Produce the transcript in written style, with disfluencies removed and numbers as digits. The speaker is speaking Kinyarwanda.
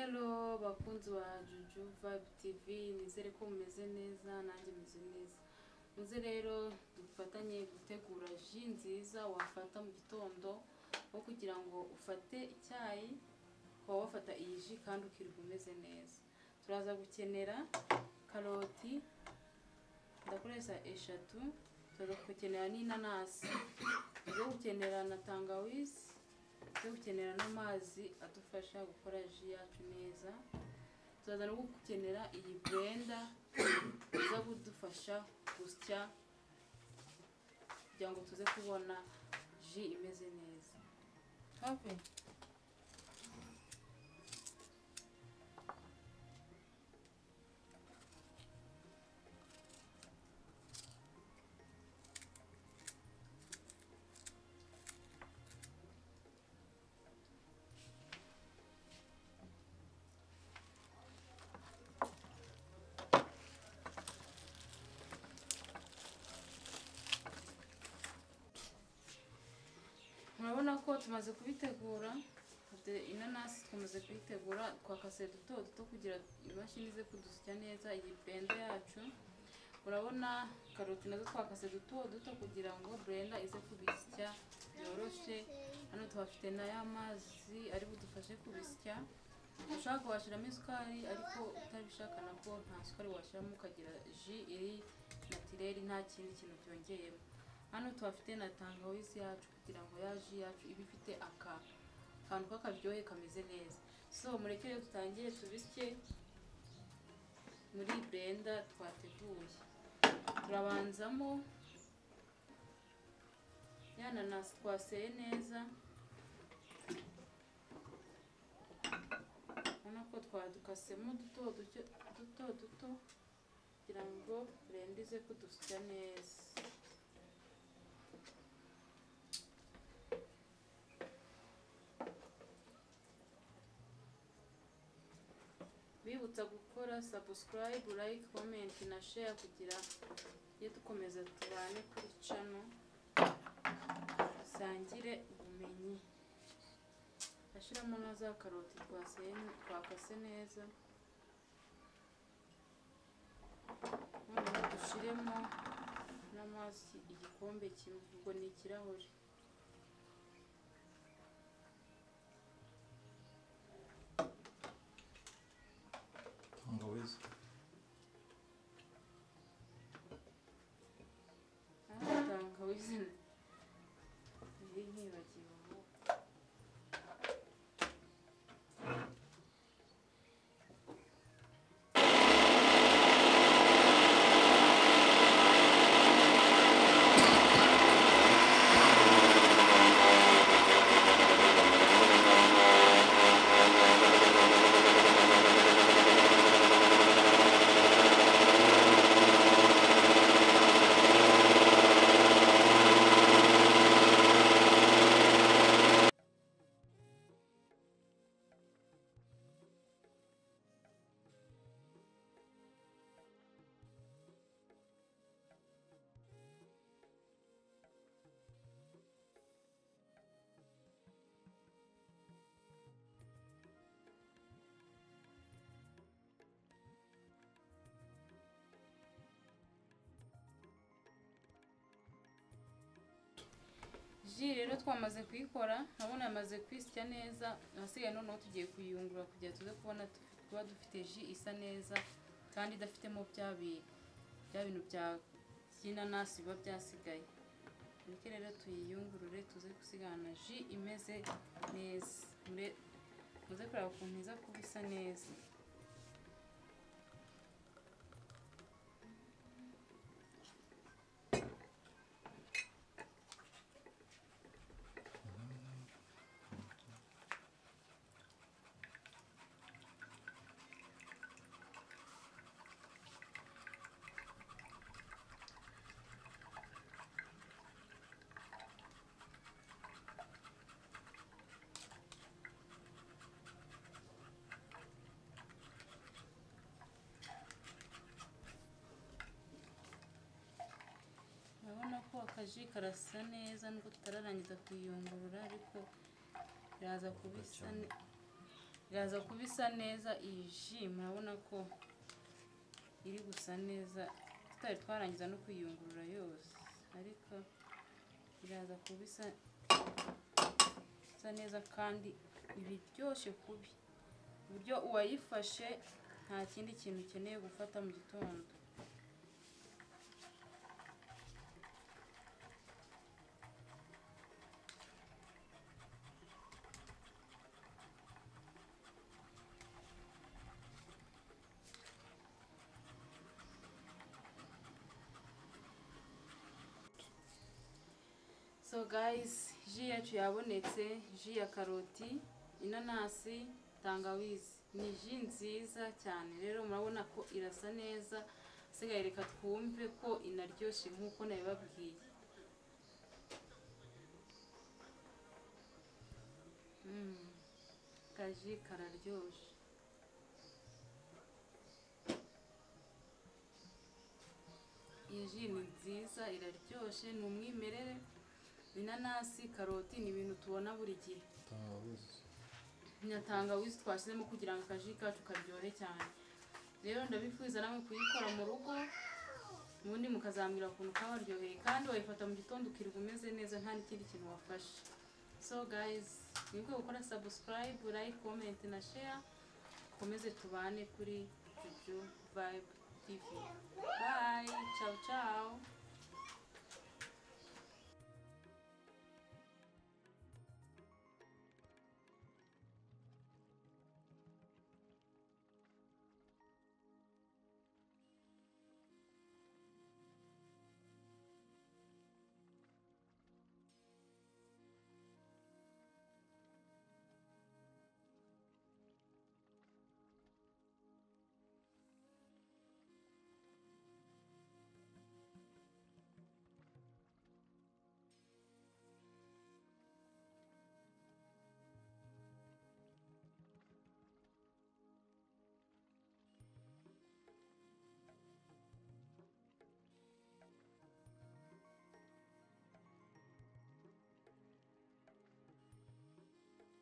Hello bakunzi wa Juju Vibe TV, nizere ko mumeze neza nanjye meze neza. Muze rero dufatanye gutegura ji nziza wafata mu gitondo aho kugira ngo ufate icyayi, kwa wafata iyi ji kandi ukirirwa umeze neza. Turaza gukenera karoti ndakoresha 3, turaza gukenera n'inanasi, turaza gukenera na tangawizi, gukenera n'amazi adufasha gukora ji yacu neza. Turaza no gukenera iyi blender iza kudufasha gusya kugira ngo tuze kubona ji imeze neza. Okay. Murabona ko tumaze kubitegura, inanasi tumaze kuyitegura, twakase duto duto kugira imashini ize kudusya neza iyi blender yacu. Urabona karoti nazo twakase duto duto kugira ngo blender ize kubisya yoroshe. Hano tuhafite na y'amazi ari budufashe kubisya. Ushaka washiramo isukari, ariko utabishaka nako nta sukari washiramo, ukagira ji iri naturel nta kindi kintu byongeyemo. Hano tuhafite na tangawizi yacu kugira ngo ya ji yacu ibe ifite akantu k'akaryohe kameze neza. So mureke rero tutangire tubisye muri blender twateguye. Turabanzamo ya nanasi twaseye neza, ubona ko twadukasemo duto duto kugira ngo blender ize kudusya neza. Bibutsa gukora subscribe, like, comment na share kugira ye dukomeza tubane kuri channel sangire ubumenyi. Ashiramo na za karoti twakase neza, noneho dushiremo n'amazi igikombe kimwe, ubwo ni ikirahure. Tangawizi. Tangawizi ndi nkibagiwe. Ji rero twamaze kuyikora, nabona yamaze kwisya neza. Hasigaye noneho tugiye kuyungurura kugira tuze kubona kuba dufite ji isa neza kandi idafitemo bya bintu bya inanasi biba byasigaye. Reka rero tuyiyungurure tuze gusigana ji imeze neza. Muze kureba ukuntu iza kuba isa neza. Urabona ko akaji karasa neza nubwo tutararangiza kuyungurura, ariko biraza kubisa iraza kubisa neza. Iyi ji murabona ko iri gusa neza, tutari twarangiza no kuyungurura yose, ariko iraza kubisa neza kandi ibiryoshye kubi, uburyo uwayifashe nta kindi kintu ukeneye gufata mu gitondo. So guys, ji yacu yabonetse, ji ya karoti, inanasi, tangawizi. Ni ji nziza cyane, rero murabona ko irasa neza. Sigaye reka twumve ko inaryoshye nkuko nabibabwiye. Kaji kararyoshye. Iyi ji ni nziza, iraryoshye, ni umwimerere. Inanasi, karoti ni ibintu tubona buri gihe. Tangawizi twashyizemo kugira ngo akaji kacu karyohe cyane. Rero ndabifuza namwe kuyikora mu rugo, ubundi mukazambwira ukuntu kabaryoheye, kandi wayifata mu gitondo ukirirwa umeze neza nta n'ikindi kintu wafashe. So guys, mwibuke gukora subscribe, like, comment na share. Komeze tubane kuri Juju Vibe TV. Bye, ciao ciao.